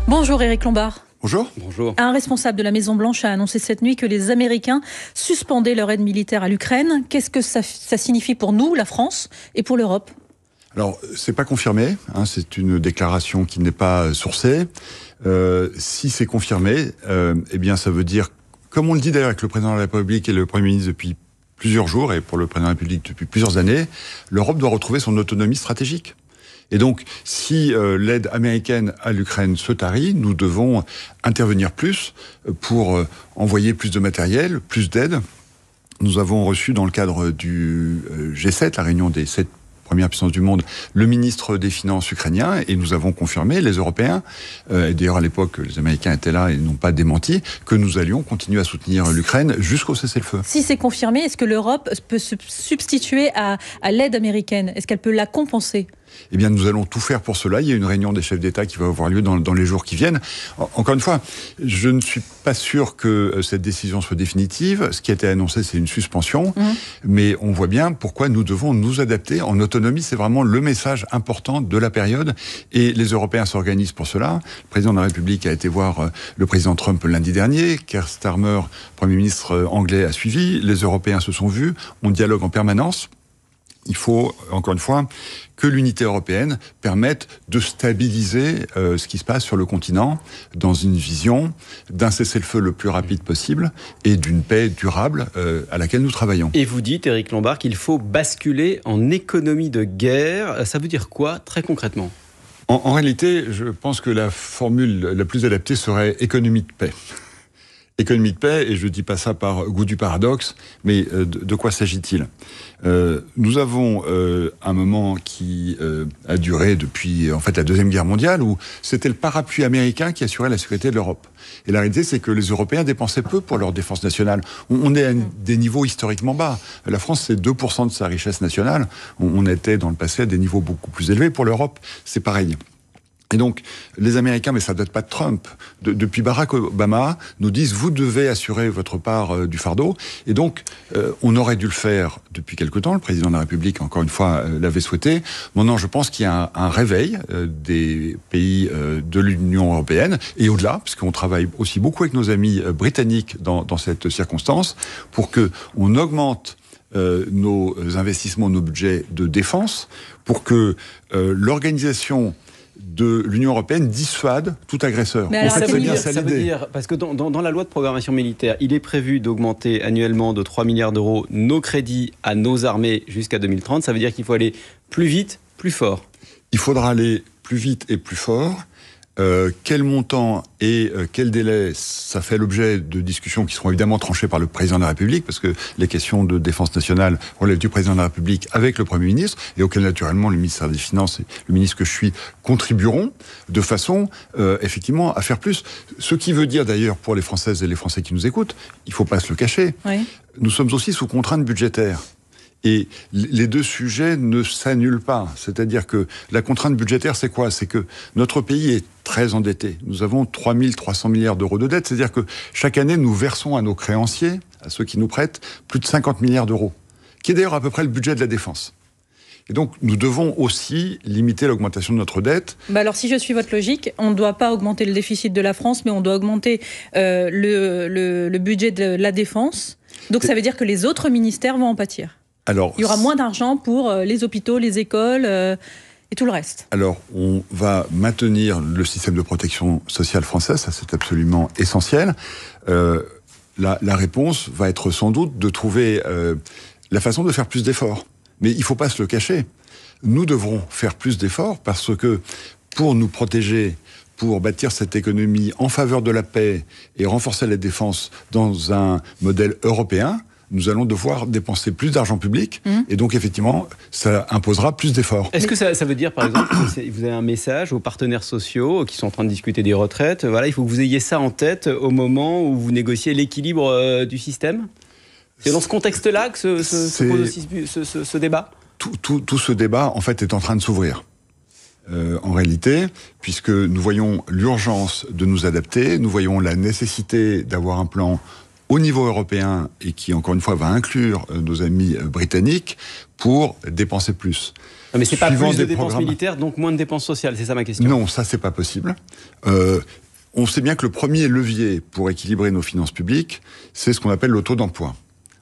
Bonjour Éric Lombard. Bonjour. Bonjour. Un responsable de la Maison-Blanche a annoncé cette nuit que les Américains suspendaient leur aide militaire à l'Ukraine. Qu'est-ce que ça signifie pour nous, la France, et pour l'Europe ? Alors, c'est pas confirmé, c'est une déclaration qui n'est pas sourcée. Si c'est confirmé, eh bien ça veut dire, comme on le dit d'ailleurs avec le président de la République et le Premier ministre depuis plusieurs jours, et pour le président de la République depuis plusieurs années, l'Europe doit retrouver son autonomie stratégique. Et donc, si l'aide américaine à l'Ukraine se tarit, nous devons intervenir plus pour envoyer plus de matériel, plus d'aide. Nous avons reçu dans le cadre du G7, la réunion des 7 premières puissances du monde, le ministre des Finances ukrainien, et nous avons confirmé, les Européens, et d'ailleurs à l'époque les Américains étaient là et n'ont pas démenti, que nous allions continuer à soutenir l'Ukraine jusqu'au cessez-le-feu. Si c'est confirmé, est-ce que l'Europe peut se substituer à l'aide américaine ? Est-ce qu'elle peut la compenser ? Eh bien, nous allons tout faire pour cela. Il y a une réunion des chefs d'État qui va avoir lieu dans les jours qui viennent. Encore une fois, je ne suis pas sûr que cette décision soit définitive. Ce qui a été annoncé, c'est une suspension. Mais on voit bien pourquoi nous devons nous adapter en autonomie. C'est vraiment le message important de la période. Et les Européens s'organisent pour cela. Le président de la République a été voir le président Trump lundi dernier. Keir Starmer, Premier ministre anglais, a suivi. Les Européens se sont vus. On dialogue en permanence. Il faut, encore une fois, que l'unité européenne permette de stabiliser ce qui se passe sur le continent dans une vision d'un cessez-le-feu le plus rapide possible et d'une paix durable à laquelle nous travaillons. Et vous dites, Éric Lombard, qu'il faut basculer en économie de guerre. Ça veut dire quoi, très concrètement ? En réalité, je pense que la formule la plus adaptée serait économie de paix. Économie de paix, et je ne dis pas ça par goût du paradoxe, mais de quoi s'agit-il ? Nous avons un moment qui a duré depuis en fait la Deuxième Guerre mondiale, où c'était le parapluie américain qui assurait la sécurité de l'Europe. Et la réalité, c'est que les Européens dépensaient peu pour leur défense nationale. On est à des niveaux historiquement bas. La France, c'est 2% de sa richesse nationale. On était dans le passé à des niveaux beaucoup plus élevés. Pour l'Europe, c'est pareil. Et donc, les Américains, mais ça ne date pas de Trump, depuis Barack Obama, nous disent « vous devez assurer votre part du fardeau ». Et donc, on aurait dû le faire depuis quelque temps. Le président de la République, encore une fois, l'avait souhaité. Maintenant, je pense qu'il y a un réveil des pays de l'Union européenne, et au-delà, parce qu'on travaille aussi beaucoup avec nos amis britanniques dans cette circonstance, pour qu'on augmente nos investissements, nos budgets de défense, pour que l'organisation de l'Union européenne dissuade tout agresseur. Mais alors, ça veut dire, parce que dans la loi de programmation militaire, il est prévu d'augmenter annuellement de 3 milliards d'euros nos crédits à nos armées jusqu'à 2030. Ça veut dire qu'il faut aller plus vite, plus fort. Il faudra aller plus vite et plus fort. Quel montant et quel délai, ça fait l'objet de discussions qui seront évidemment tranchées par le président de la République, parce que les questions de défense nationale relèvent du président de la République avec le Premier ministre, et auquel naturellement le ministère des Finances et le ministre que je suis contribueront de façon effectivement à faire plus. Ce qui veut dire d'ailleurs pour les Françaises et les Français qui nous écoutent, il ne faut pas se le cacher, nous sommes aussi sous contrainte budgétaire. Et les deux sujets ne s'annulent pas. C'est-à-dire que la contrainte budgétaire, c'est quoi ? C'est que notre pays est très endetté. Nous avons 3 300 milliards d'euros de dette. C'est-à-dire que chaque année, nous versons à nos créanciers, à ceux qui nous prêtent, plus de 50 milliards d'euros, qui est d'ailleurs à peu près le budget de la défense. Et donc, nous devons aussi limiter l'augmentation de notre dette. Alors, si je suis votre logique, on ne doit pas augmenter le déficit de la France, mais on doit augmenter le budget de la défense. Donc, ça veut dire que les autres ministères vont en pâtir. Alors, il y aura moins d'argent pour les hôpitaux, les écoles et tout le reste. Alors, on va maintenir le système de protection sociale français, ça c'est absolument essentiel. La réponse va être sans doute de trouver la façon de faire plus d'efforts. Mais il ne faut pas se le cacher. Nous devrons faire plus d'efforts parce que pour nous protéger, pour bâtir cette économie en faveur de la paix et renforcer la défense dans un modèle européen, nous allons devoir dépenser plus d'argent public, et donc effectivement, ça imposera plus d'efforts. Est-ce que ça veut dire, par exemple, que vous avez un message aux partenaires sociaux qui sont en train de discuter des retraites, voilà, il faut que vous ayez ça en tête au moment où vous négociez l'équilibre du système ? C'est dans ce contexte-là que se pose aussi ce débat ? Tout ce débat, en fait, est en train de s'ouvrir. En réalité, puisque nous voyons l'urgence de nous adapter, nous voyons la nécessité d'avoir un plan au niveau européen et qui, encore une fois, va inclure nos amis britanniques pour dépenser plus. Mais c'est pas plus de dépenses militaires, donc moins de dépenses sociales, c'est ça ma question. Non, ça c'est pas possible. On sait bien que le premier levier pour équilibrer nos finances publiques, c'est ce qu'on appelle le taux d'emploi.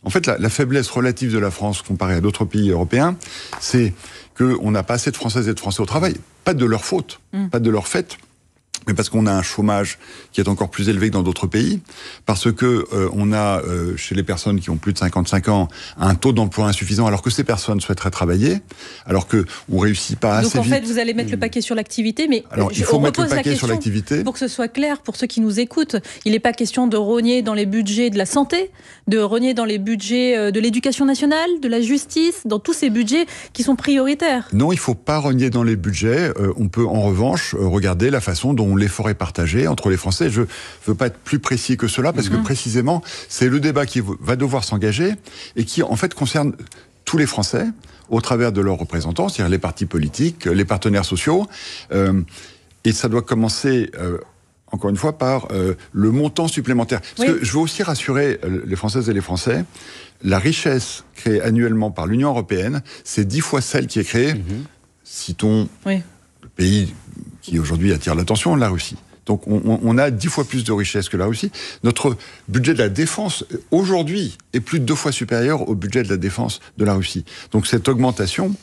En fait, la faiblesse relative de la France comparée à d'autres pays européens, c'est qu'on n'a pas assez de Françaises et de Français au travail. Pas de leur faute, pas de leur fait, mais parce qu'on a un chômage qui est encore plus élevé que dans d'autres pays, parce que on a chez les personnes qui ont plus de 55 ans un taux d'emploi insuffisant, alors que ces personnes souhaiteraient travailler, alors que on réussit pas assez vite. Donc en fait, vous allez mettre le paquet sur l'activité, mais alors il faut mettre le paquet sur l'activité pour que ce soit clair pour ceux qui nous écoutent. Il n'est pas question de rogner dans les budgets de la santé, de rogner dans les budgets de l'éducation nationale, de la justice, dans tous ces budgets qui sont prioritaires. Non, il faut pas rogner dans les budgets. On peut en revanche regarder la façon dont l'effort est partagé entre les Français. Je veux pas être plus précis que cela, parce que précisément, c'est le débat qui va devoir s'engager et qui, en fait, concerne tous les Français au travers de leurs représentants, c'est-à-dire les partis politiques, les partenaires sociaux. Et ça doit commencer, encore une fois, par le montant supplémentaire. Parce que je veux aussi rassurer les Françaises et les Français, la richesse créée annuellement par l'Union européenne, c'est 10 fois celle qui est créée, citons le pays qui aujourd'hui attire l'attention, la Russie. Donc on a 10 fois plus de richesse que la Russie. Notre budget de la défense, aujourd'hui, est plus de 2 fois supérieur au budget de la défense de la Russie. Donc cette augmentation,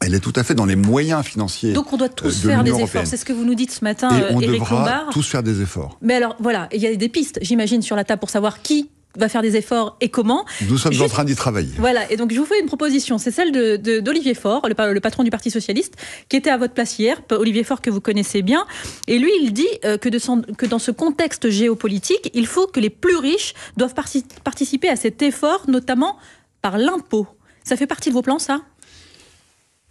elle est tout à fait dans les moyens financiers. Donc on doit tous faire des efforts. C'est ce que vous nous dites ce matin, Éric Lombard. Et on devra tous faire des efforts. Mais alors voilà, il y a des pistes, j'imagine, sur la table pour savoir qui va faire des efforts et comment. Nous sommes en train d'y travailler. Voilà, et donc je vous fais une proposition, c'est celle d'Olivier Faure, le patron du Parti Socialiste, qui était à votre place hier, Olivier Faure que vous connaissez bien, et lui il dit que dans ce contexte géopolitique, il faut que les plus riches doivent participer à cet effort, notamment par l'impôt. Ça fait partie de vos plans, ça ?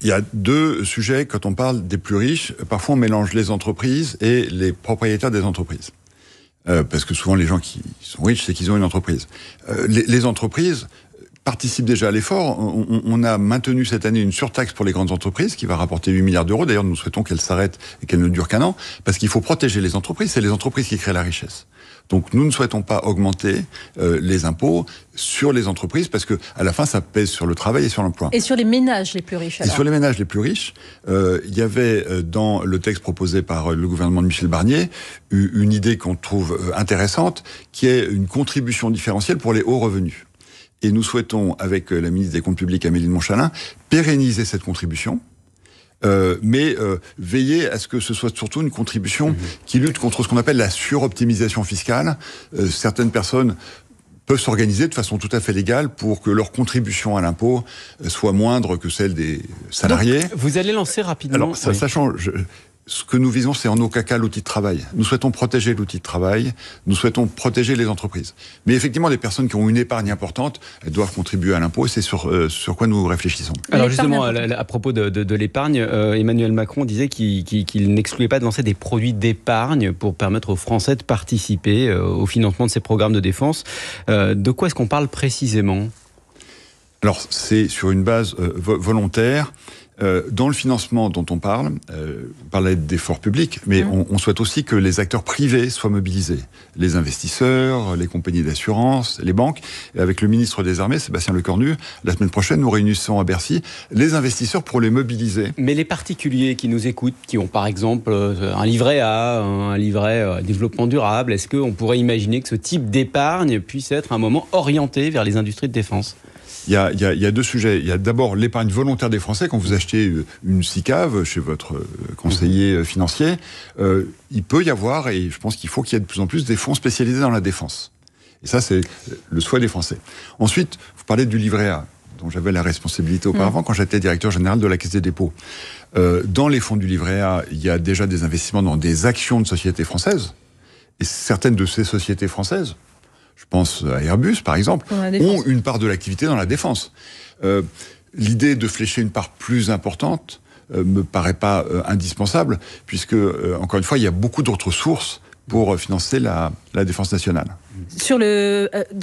Il y a deux sujets quand on parle des plus riches. Parfois on mélange les entreprises et les propriétaires des entreprises. Parce que souvent les gens qui sont riches, c'est qu'ils ont une entreprise. Les entreprises participent déjà à l'effort. On a maintenu cette année une surtaxe pour les grandes entreprises qui va rapporter 8 milliards d'euros. D'ailleurs, nous souhaitons qu'elle s'arrête et qu'elle ne dure qu'un an, parce qu'il faut protéger les entreprises. C'est les entreprises qui créent la richesse. Donc nous ne souhaitons pas augmenter les impôts sur les entreprises, parce que à la fin, ça pèse sur le travail et sur l'emploi. Et sur les ménages les plus riches, alors. Et sur les ménages les plus riches, il y avait dans le texte proposé par le gouvernement de Michel Barnier une idée qu'on trouve intéressante, qui est une contribution différentielle pour les hauts revenus. Et nous souhaitons, avec la ministre des Comptes publics, Amélie de Montchalin, pérenniser cette contribution, mais veiller à ce que ce soit surtout une contribution qui lutte contre ce qu'on appelle la suroptimisation fiscale. Certaines personnes peuvent s'organiser de façon tout à fait légale pour que leur contribution à l'impôt soit moindre que celle des salariés. Donc, vous allez lancer rapidement... Alors, ça change... Ce que nous visons, c'est en aucun cas l'outil de travail. Nous souhaitons protéger l'outil de travail, nous souhaitons protéger les entreprises. Mais effectivement, les personnes qui ont une épargne importante, elles doivent contribuer à l'impôt, et c'est sur quoi nous réfléchissons. Alors justement, à propos de l'épargne, Emmanuel Macron disait qu'il n'excluait pas de lancer des produits d'épargne pour permettre aux Français de participer au financement de ces programmes de défense. De quoi est-ce qu'on parle précisément ? Alors, c'est sur une base volontaire. Dans le financement dont on parlait d'efforts publics, mais on souhaite aussi que les acteurs privés soient mobilisés. Les investisseurs, les compagnies d'assurance, les banques. Et avec le ministre des Armées, Sébastien Lecornu, la semaine prochaine, nous réunissons à Bercy les investisseurs pour les mobiliser. Mais les particuliers qui nous écoutent, qui ont par exemple un livret A, un livret développement durable, est-ce qu'on pourrait imaginer que ce type d'épargne puisse être un moment orienté vers les industries de défense ? Il y a deux sujets. Il y a d'abord l'épargne volontaire des Français. Quand vous achetez une SICAV chez votre conseiller financier, il peut y avoir, et je pense qu'il faut qu'il y ait de plus en plus, des fonds spécialisés dans la défense. Et ça, c'est le souhait des Français. Ensuite, vous parlez du livret A, dont j'avais la responsabilité auparavant quand j'étais directeur général de la Caisse des dépôts. Dans les fonds du livret A, il y a déjà des investissements dans des actions de sociétés françaises. Et certaines de ces sociétés françaises, je pense à Airbus, par exemple, ont une part de l'activité dans la défense. L'idée de flécher une part plus importante me paraît pas indispensable, puisque, encore une fois, il y a beaucoup d'autres sources pour financer la défense nationale.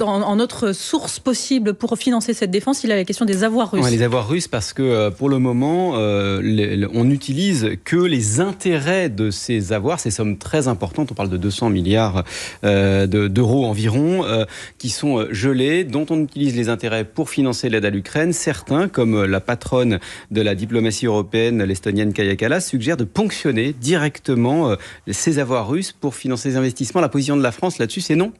En autre source possible pour financer cette défense, il y a la question des avoirs russes. Ouais, les avoirs russes, parce que pour le moment, on n'utilise que les intérêts de ces avoirs, ces sommes très importantes, on parle de 200 milliards d'euros environ, qui sont gelés, dont on utilise les intérêts pour financer l'aide à l'Ukraine. Certains, comme la patronne de la diplomatie européenne, l'Estonienne Kaja Kallas, suggèrent de ponctionner directement ces avoirs russes pour financer les investissements. La position de la France là-dessus, c'est non ?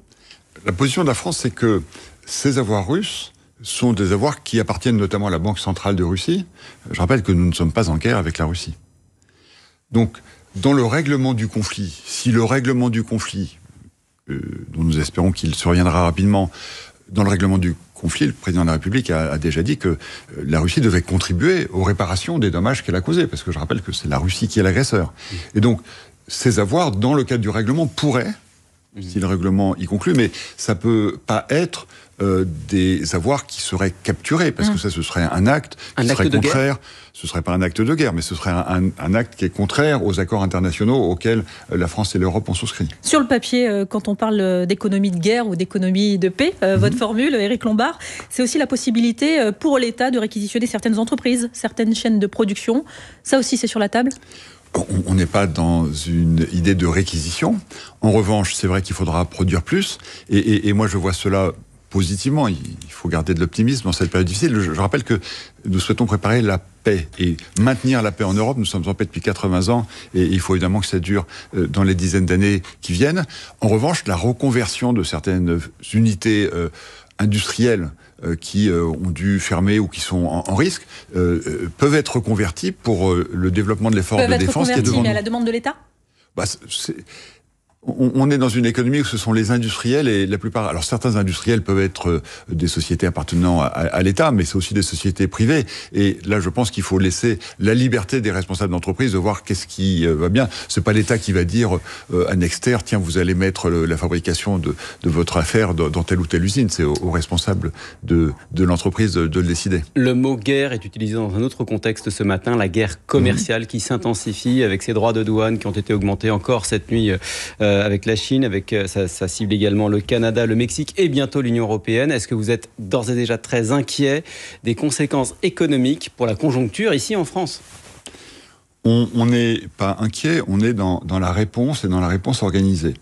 La position de la France, c'est que ces avoirs russes sont des avoirs qui appartiennent notamment à la Banque centrale de Russie. Je rappelle que nous ne sommes pas en guerre avec la Russie. Donc, dans le règlement du conflit, si le règlement du conflit, dont nous espérons qu'il surviendra rapidement, dans le règlement du conflit, le président de la République a déjà dit que la Russie devait contribuer aux réparations des dommages qu'elle a causés, parce que je rappelle que c'est la Russie qui est l'agresseur. Et donc, ces avoirs, dans le cadre du règlement, pourraient, si le règlement y conclut, mais ça peut pas être des avoirs qui seraient capturés, parce que ça, ce serait un acte qui serait contraire. Ce serait pas un acte de guerre, mais ce serait un acte qui est contraire aux accords internationaux auxquels la France et l'Europe ont souscrit. Sur le papier, quand on parle d'économie de guerre ou d'économie de paix, votre formule, Éric Lombard, c'est aussi la possibilité pour l'État de réquisitionner certaines entreprises, certaines chaînes de production. Ça aussi, c'est sur la table ? On n'est pas dans une idée de réquisition. En revanche, c'est vrai qu'il faudra produire plus. Et moi, je vois cela positivement. Il faut garder de l'optimisme dans cette période difficile. Je rappelle que nous souhaitons préparer la paix et maintenir la paix en Europe. Nous sommes en paix depuis 80 ans et il faut évidemment que ça dure dans les dizaines d'années qui viennent. En revanche, la reconversion de certaines unités industrielles qui ont dû fermer ou qui sont en risque, peuvent être reconvertis pour le développement de l'effort de défense. Peuvent être reconvertis, mais à la demande de l'État ? On est dans une économie où ce sont les industriels et la plupart... Alors certains industriels peuvent être des sociétés appartenant à l'État, mais c'est aussi des sociétés privées. Et là, je pense qu'il faut laisser la liberté des responsables d'entreprise de voir qu'est-ce qui va bien. C'est pas l'État qui va dire à Nexter, tiens, vous allez mettre la fabrication de votre affaire dans telle ou telle usine. C'est aux responsables de l'entreprise de le décider. Le mot guerre est utilisé dans un autre contexte ce matin, la guerre commerciale qui s'intensifie avec ses droits de douane qui ont été augmentés encore cette nuit avec la Chine, avec ça cible également le Canada, le Mexique et bientôt l'Union européenne. Est-ce que vous êtes d'ores et déjà très inquiet des conséquences économiques pour la conjoncture ici en France ? On n'est pas inquiet, on est dans la réponse et dans la réponse organisée.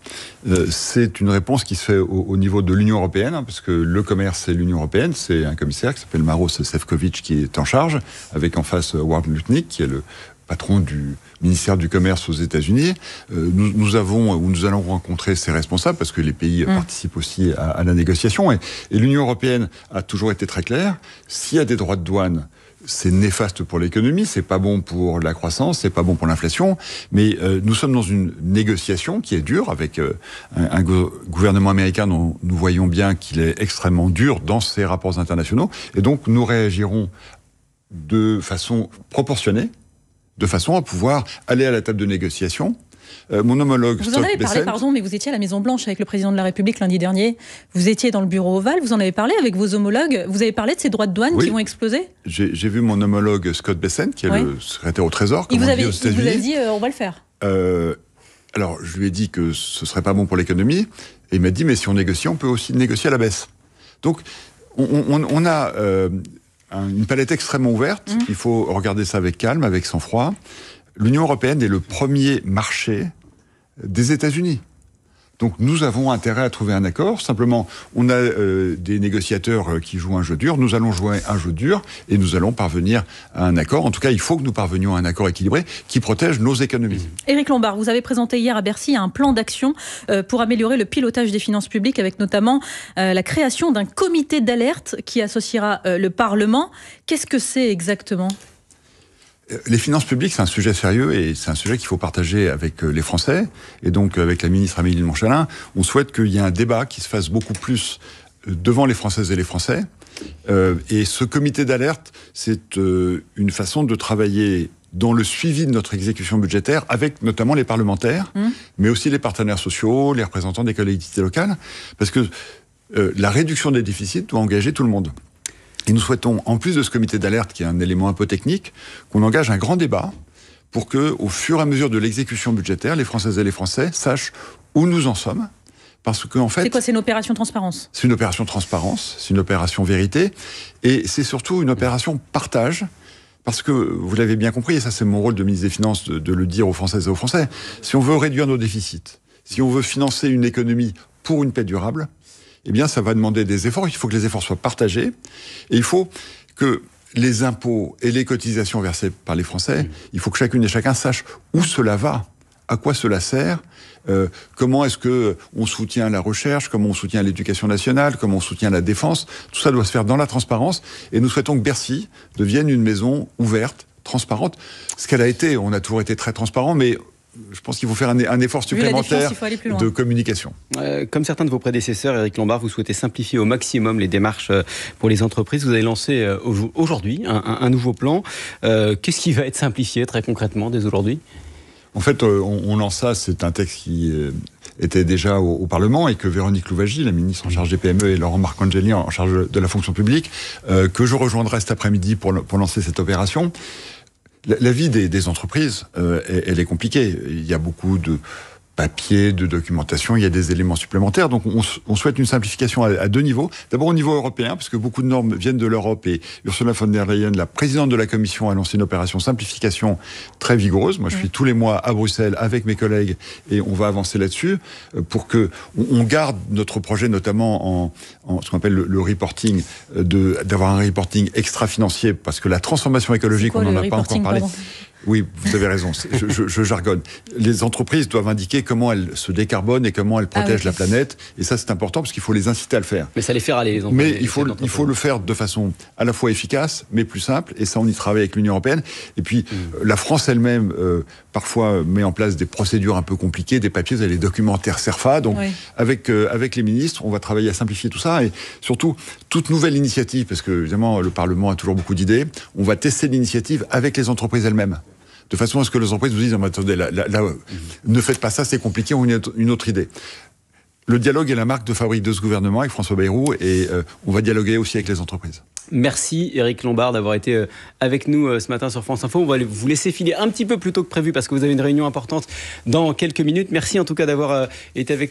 C'est une réponse qui se fait au niveau de l'Union européenne, parce que le commerce, c'est l'Union européenne, c'est un commissaire qui s'appelle Maroš Šefčovič qui est en charge, avec en face Ward Lutnick, qui est le patron du ministère du Commerce aux États-Unis. Nous allons rencontrer ces responsables parce que les pays participent aussi à la négociation. Et l'Union européenne a toujours été très claire. S'il y a des droits de douane, c'est néfaste pour l'économie, c'est pas bon pour la croissance, c'est pas bon pour l'inflation. Mais nous sommes dans une négociation qui est dure avec un gouvernement américain dont nous voyons bien qu'il est extrêmement dur dans ses rapports internationaux. Et donc nous réagirons de façon proportionnée, de façon à pouvoir aller à la table de négociation. Mon homologue Vous en avez parlé, pardon, mais vous étiez à la Maison-Blanche avec le président de la République lundi dernier. Vous étiez dans le bureau ovale, vous en avez parlé avec vos homologues. Vous avez parlé de ces droits de douane qui vont exploser ? J'ai vu mon homologue Scott Bessent, qui est le secrétaire au Trésor, comme on dit aux États-Unis. Il vous a dit on va le faire. Alors, je lui ai dit que ce serait pas bon pour l'économie. Et il m'a dit, mais si on négocie, on peut aussi négocier à la baisse. Donc, on a une palette extrêmement ouverte. Il faut regarder ça avec calme, avec sang-froid. L'Union européenne est le premier marché des États-Unis. Donc nous avons intérêt à trouver un accord. Simplement, on a des négociateurs qui jouent un jeu dur. Nous allons jouer un jeu dur et nous allons parvenir à un accord. En tout cas, il faut que nous parvenions à un accord équilibré qui protège nos économies. Éric Lombard, vous avez présenté hier à Bercy un plan d'action pour améliorer le pilotage des finances publiques avec notamment la création d'un comité d'alerte qui associera le Parlement. Qu'est-ce que c'est exactement ? Les finances publiques, c'est un sujet sérieux et c'est un sujet qu'il faut partager avec les Français. Et donc, avec la ministre Amélie de Montchalin, on souhaite qu'il y ait un débat qui se fasse beaucoup plus devant les Françaises et les Français. Et ce comité d'alerte, c'est une façon de travailler dans le suivi de notre exécution budgétaire avec notamment les parlementaires, mais aussi les partenaires sociaux, les représentants des collectivités locales. Parce que la réduction des déficits doit engager tout le monde. Et nous souhaitons, en plus de ce comité d'alerte, qui est un élément un peu technique, qu'on engage un grand débat pour que, au fur et à mesure de l'exécution budgétaire, les Françaises et les Français sachent où nous en sommes, Parce qu'en fait... C'est quoi, c'est une opération transparence? C'est une opération transparence, c'est une opération vérité, et c'est surtout une opération partage, parce que, vous l'avez bien compris, et ça c'est mon rôle de ministre des Finances de le dire aux Françaises et aux Français, si on veut réduire nos déficits, si on veut financer une économie pour une paix durable, eh bien ça va demander des efforts, il faut que les efforts soient partagés, et il faut que les impôts et les cotisations versées par les Français, il faut que chacune et chacun sache où cela va, à quoi cela sert, comment est-ce que on soutient la recherche, comment on soutient l'éducation nationale, comment on soutient la défense. Tout ça doit se faire dans la transparence. Et nous souhaitons que Bercy devienne une maison ouverte, transparente. Ce qu'elle a été, on a toujours été très transparent, mais je pense qu'il faut faire un effort supplémentaire de communication. Comme certains de vos prédécesseurs, Éric Lombard, vous souhaitez simplifier au maximum les démarches pour les entreprises. Vous avez lancé aujourd'hui un nouveau plan. Qu'est-ce qui va être simplifié très concrètement dès aujourd'hui ? En fait, on lance ça, c'est un texte qui était déjà au Parlement et que Véronique Louwagie, la ministre en charge des PME, et Laurent Marcangeli en charge de la fonction publique, que je rejoindrai cet après-midi pour lancer cette opération. La vie des entreprises, elle est compliquée. Il y a beaucoup de papier, de documentation, il y a des éléments supplémentaires. Donc on souhaite une simplification à deux niveaux. D'abord au niveau européen, parce que beaucoup de normes viennent de l'Europe et Ursula von der Leyen, la présidente de la Commission, a lancé une opération simplification très vigoureuse. Moi, je suis tous les mois à Bruxelles avec mes collègues et on va avancer là-dessus pour que on garde notre projet, notamment en ce qu'on appelle le reporting, d'avoir un reporting extra-financier, parce que la transformation écologique, on n'en a pas encore parlé. Oui, vous avez raison, je jargonne. Les entreprises doivent indiquer comment elles se décarbonent et comment elles protègent la planète. Et ça, c'est important parce qu'il faut les inciter à le faire. Mais ça les fait râler, les entreprises. Mais il faut le faire de façon à la fois efficace, mais plus simple. Et ça, on y travaille avec l'Union européenne. Et puis, la France elle-même, parfois, met en place des procédures un peu compliquées, des papiers, vous avez les documentaires CERFA. Donc, avec les ministres, on va travailler à simplifier tout ça. Et surtout, toute nouvelle initiative, parce que, évidemment, le Parlement a toujours beaucoup d'idées, on va tester l'initiative avec les entreprises elles-mêmes. De façon à ce que les entreprises vous disent « Attendez, là, ne faites pas ça, c'est compliqué, on a une autre idée ». Le dialogue est la marque de fabrique de ce gouvernement avec François Bayrou et on va dialoguer aussi avec les entreprises. Merci Éric Lombard d'avoir été avec nous ce matin sur France Info. On va vous laisser filer un petit peu plus tôt que prévu parce que vous avez une réunion importante dans quelques minutes. Merci en tout cas d'avoir été avec nous.